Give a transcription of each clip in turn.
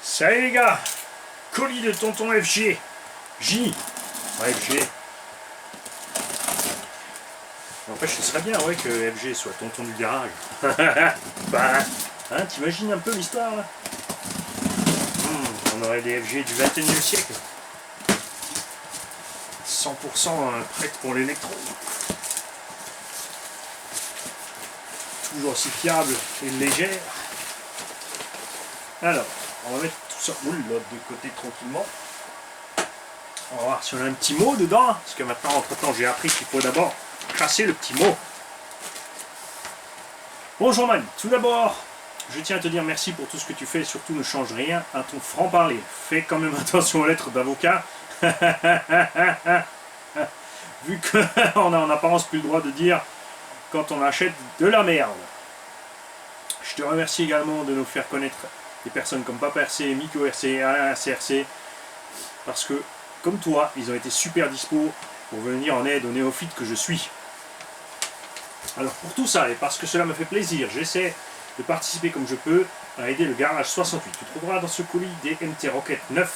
Salut les gars, colis de tonton FG. J. Ouais, FG. En fait, ce serait bien ouais, que FG soit tonton du garage. Bah, hein, t'imagines un peu l'histoire là. On aurait des FG du 21e siècle. 100% prêtes pour l'électro. Toujours aussi fiable et légère. Alors, on va mettre tout ça là, de côté tranquillement. On va voir si on a un petit mot dedans. Parce que maintenant, entre-temps, j'ai appris qu'il faut d'abord tracer le petit mot. Bonjour Mani, tout d'abord, je tiens à te dire merci pour tout ce que tu fais et surtout ne change rien à ton franc-parler. Fais quand même attention aux lettres d'avocat. Vu qu'on a en apparence plus le droit de dire quand on achète de la merde. Je te remercie également de nous faire connaître des personnes comme Papa RC, Miko RC, Alain CRC, parce que, comme toi, ils ont été super dispo pour venir en aide aux néophytes que je suis. Alors pour tout ça, et parce que cela me fait plaisir, j'essaie de participer comme je peux à aider le garage 68. Tu trouveras dans ce colis des MT Rocket 9,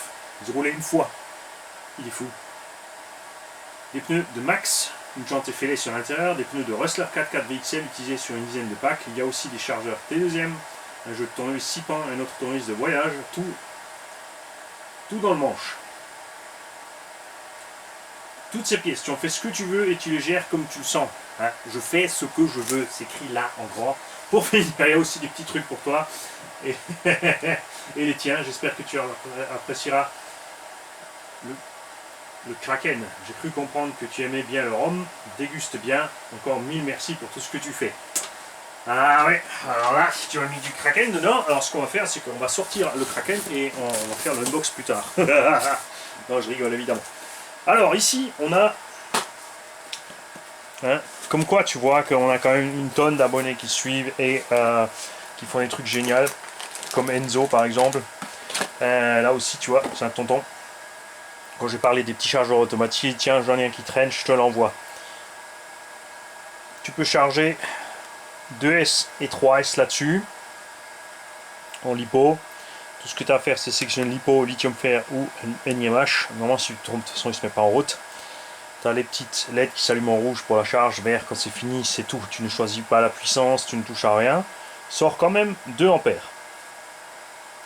ils roulaient une fois. Il est fou. Des pneus de Max, une jante effilée sur l'intérieur, des pneus de Rustler 4x4 VXL utilisés sur une dizaine de packs. Il y a aussi des chargeurs T2M, un jeu de tournevis 6 pans, un autre tournevis de voyage, tout dans le manche. Toutes ces pièces, tu en fais ce que tu veux et tu les gères comme tu le sens. Hein, je fais ce que je veux, c'est écrit là en grand. Pour finir, il y a aussi des petits trucs pour toi et, et les tiens. J'espère que tu apprécieras le Kraken. J'ai cru comprendre que tu aimais bien le rhum. Déguste bien. Encore 1000 merci pour tout ce que tu fais. Ah ouais, alors là, tu as mis du Kraken dedans. Alors ce qu'on va faire, c'est qu'on va sortir le Kraken et on va faire l'unbox plus tard. Non, je rigole évidemment. Alors ici, on a... Hein, comme quoi, tu vois qu'on a quand même une tonne d'abonnés qui suivent et qui font des trucs géniaux. Comme Enzo par exemple. Là aussi, tu vois, c'est un tonton. Quand j'ai parlé des petits chargeurs automatiques, tiens, j'en ai un qui traîne, je te l'envoie. Tu peux charger 2S et 3S là-dessus, en lipo. Tout ce que tu as à faire, c'est sélectionner lipo, lithium fer ou NiMH. Normalement, si tu te trompes, de toute façon, il ne se met pas en route. Tu as les petites LED qui s'allument en rouge pour la charge, vert quand c'est fini, c'est tout. Tu ne choisis pas la puissance, tu ne touches à rien. Sort quand même 2 ampères.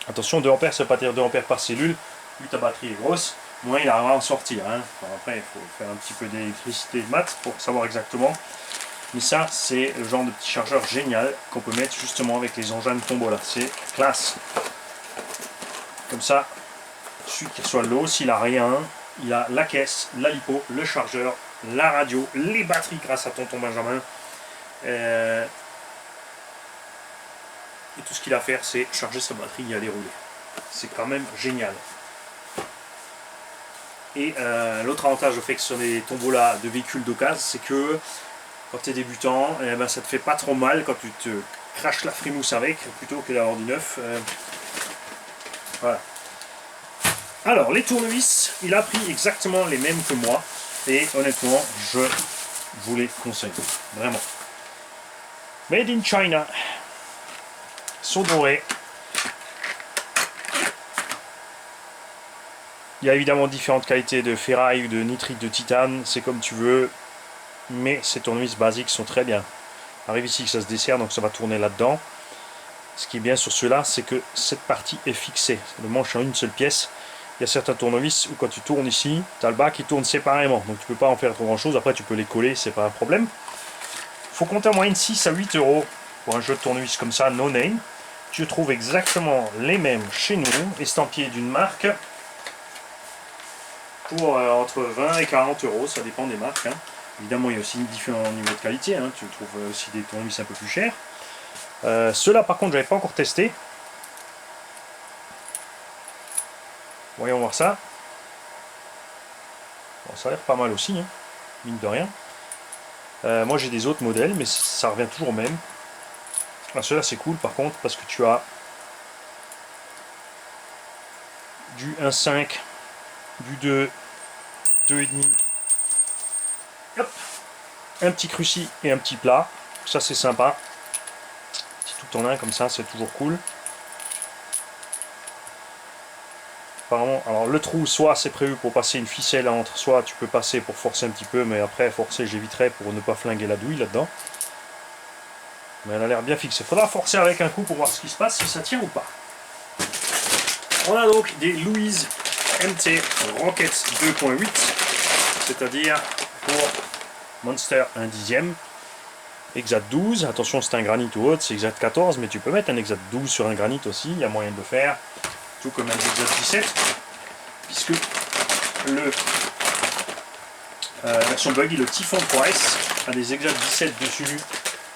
Attention, 2 ampères, ça ne veut pas dire 2 ampères par cellule. Plus ta batterie est grosse, moins il arrivera à en sortir. Hein. Bon, après, il faut faire un petit peu d'électricité de maths pour savoir exactement. Mais ça, c'est le genre de petit chargeur génial qu'on peut mettre justement avec les engins de tombola. C'est classe. Comme ça, celui qui reçoit l'eau, s'il n'a rien, il a la caisse, la lipo, le chargeur, la radio, les batteries grâce à tonton Benjamin. Et tout ce qu'il a à faire, c'est charger sa batterie et aller rouler. C'est quand même génial. Et l'autre avantage au fait que ce sont des tombolas de véhicules d'occasion, c'est que quand tu es débutant, eh ben, ça te fait pas trop mal quand tu te craches la frimousse avec, plutôt que d'avoir du neuf. Voilà. Alors, les tournevis, il a pris exactement les mêmes que moi. Et honnêtement, je vous les conseille. Vraiment. Made in China. Sont dorés. Il y a évidemment différentes qualités de ferraille ou de nitrite de titane. C'est comme tu veux. Mais ces tournevis basiques sont très bien. Arrive ici que ça se dessert, donc ça va tourner là-dedans. Ce qui est bien sur ceux-là, c'est que cette partie est fixée. Le manche en une seule pièce. Il y a certains tournevis où quand tu tournes ici, tu as le bas qui tourne séparément. Donc tu peux pas en faire trop grand chose. Après tu peux les coller, c'est pas un problème. Il faut compter en moyenne 6 à 8 € pour un jeu de tournevis comme ça, no name. Tu trouves exactement les mêmes chez nous, estampillés d'une marque, pour entre 20 et 40 €, ça dépend des marques. Hein. Évidemment, il y a aussi différents niveaux de qualité. Hein. Tu trouves aussi des tournevis un peu plus chers. Ceux-là, par contre, j'avais pas encore testé. Voyons voir ça. Bon, ça a l'air pas mal aussi, hein, mine de rien. Moi, j'ai des autres modèles, mais ça revient toujours au même. Ah, ceux-là, c'est cool, par contre, parce que tu as du 1.5, du 2, 2,5. Hop, un petit cruci et un petit plat. Ça, c'est sympa. Petit tout en un, comme ça, c'est toujours cool. apparemment, alors le trou, soit c'est prévu pour passer une ficelle entre, soit tu peux passer pour forcer un petit peu, mais après forcer j'éviterai pour ne pas flinguer la douille là-dedans. Mais elle a l'air bien fixée. Faudra forcer avec un coup pour voir ce qui se passe, si ça tient ou pas. On a donc des Louise MT Rocket 2.8, c'est-à-dire pour Monster 1/10. Exact 12, attention c'est un granit ou autre, c'est exact 14, mais tu peux mettre un exact 12 sur un granit aussi, il y a moyen de le faire, tout comme un exact 17, puisque le version buggy, le Typhon 3S, a des exact 17 dessus,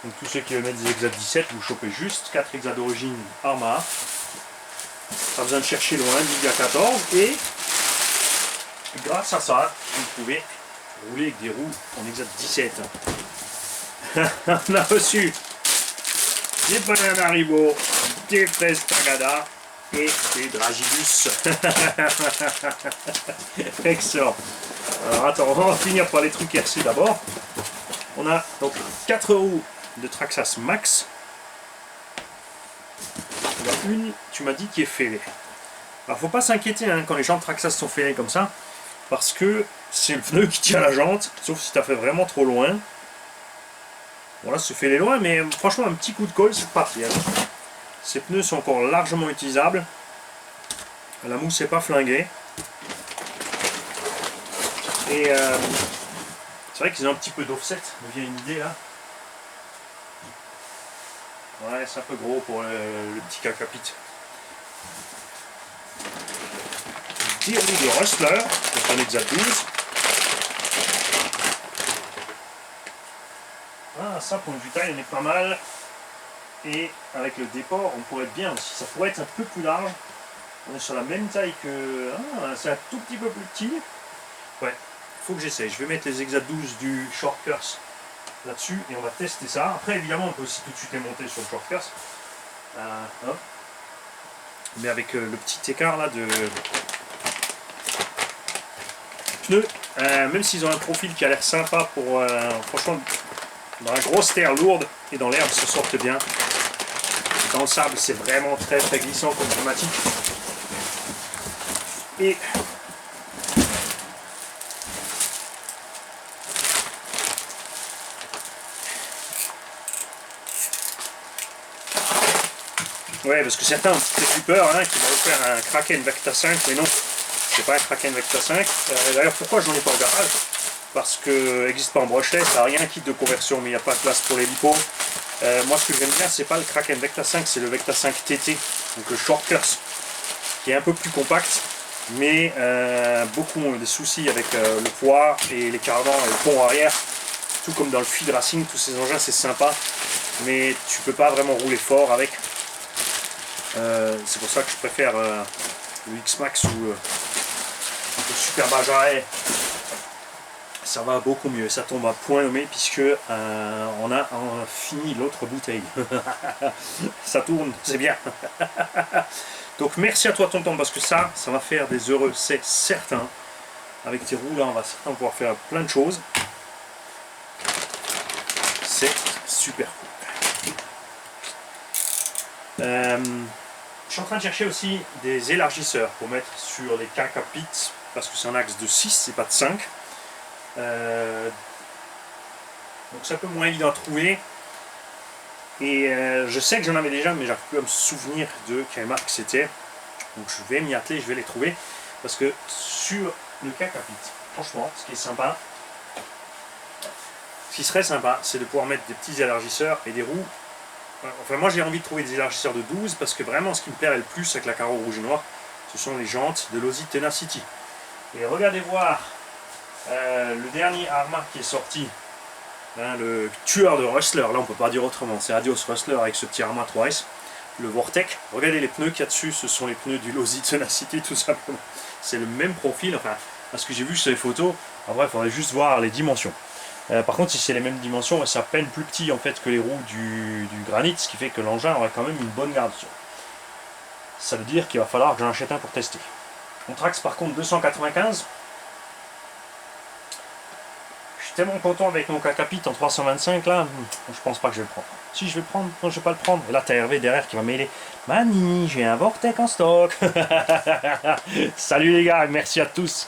donc tous ceux qui veulent mettre des exact 17, vous chopez juste 4 exacts d'origine Arma, pas besoin de chercher loin, Liga 14, et grâce à ça, vous pouvez rouler avec des roues en exact 17. On a reçu des bananes Haribo, des fraises Tagada et des Dragibus. Excellent. Alors attends, on va finir par les trucs RC d'abord. On a donc 4 roues de Traxxas Max. On a une, tu m'as dit, qui est ferrée. Alors faut pas s'inquiéter hein, quand les jantes Traxxas sont ferrées comme ça, parce que c'est le pneu qui tient la jante, sauf si tu as fait vraiment trop loin. Bon là se fait les loin, mais franchement un petit coup de colle c'est parti. Hein. Ces pneus sont encore largement utilisables. La mousse n'est pas flinguée. Et c'est vrai qu'ils ont un petit peu d'offset, me vient une idée là. Ouais, c'est un peu gros pour le petit cacapit. Des roues de Rustler, donc un exact 12. Ah, ça pour une taille on est pas mal. Et avec le déport, on pourrait être bien aussi. Ça pourrait être un peu plus large. On est sur la même taille que. Ah, c'est un tout petit peu plus petit. Ouais, faut que j'essaye. Je vais mettre les exact 12 du Short Curse là-dessus et on va tester ça. Après, évidemment, on peut aussi tout de suite les monter sur le Short Curse. Hop. Mais avec le petit écart là de pneus, même s'ils ont un profil qui a l'air sympa pour. Franchement, dans la grosse terre lourde et dans l'herbe, se sortent bien. Dans le sable, c'est vraiment très très glissant comme pneumatique. Et ouais, parce que certains ont peut-être eu peur hein, qu'ils vont faire un Kraken Vecta 5, mais non, c'est pas un Kraken Vecta 5. D'ailleurs, pourquoi j'en ai pas au garage? Parce que n'existe pas en brushless, ça n'a rien un kit de conversion, mais il n'y a pas de place pour les lipos. Moi, ce que j'aime bien, c'est pas le Kraken Vecta 5, c'est le Vecta 5 TT, donc le Short Curse, qui est un peu plus compact, mais beaucoup ont des soucis avec le poids et les cardans et le pont arrière. Tout comme dans le Feed Racing, tous ces engins, c'est sympa, mais tu peux pas vraiment rouler fort avec. C'est pour ça que je préfère le X-Max ou le Super Bajaret. Ça va beaucoup mieux, ça tombe à point nommé puisque on a fini l'autre bouteille. Ça tourne, c'est bien. Donc merci à toi tonton parce que ça va faire des heureux, c'est certain. Avec tes roues là, on va certainement pouvoir faire plein de choses. C'est super cool. Je suis en train de chercher aussi des élargisseurs pour mettre sur les cacapits parce que c'est un axe de 6, c'est pas de 5. Donc c'est un peu moins évident à trouver. Et je sais que j'en avais déjà, mais j'arrive plus à me souvenir de quelle marque c'était. Donc je vais m'y atteler, je vais les trouver. Parce que sur le cacapit, franchement, ce qui est sympa, ce qui serait sympa, c'est de pouvoir mettre des petits élargisseurs et des roues. Enfin moi j'ai envie de trouver des élargisseurs de 12 parce que vraiment ce qui me plairait le plus avec la carreau rouge et noir, ce sont les jantes de l'Audi Tenacity. Et regardez voir le dernier Arma qui est sorti, hein, le tueur de Rustler, là on peut pas dire autrement, c'est Adios Rustler avec ce petit Arma 3S, le Vortec. Regardez les pneus qu'il y a dessus, ce sont les pneus du Losi Tenacity tout simplement. C'est le même profil, enfin, parce que j'ai vu sur les photos, en vrai il faudrait juste voir les dimensions. Par contre si c'est les mêmes dimensions, c'est à peine plus petit en fait que les roues du granit, ce qui fait que l'engin aurait quand même une bonne garde. Ça veut dire qu'il va falloir que j'en achète un pour tester. On Trax par contre 295. suis tellement content avec mon Kakapit en 325 là, je pense pas que je vais le prendre. Si je vais le prendre, non je vais pas le prendre. Et là t'as Hervé derrière qui va m'aider. Mani, j'ai un Vortec en stock. Salut les gars, merci à tous.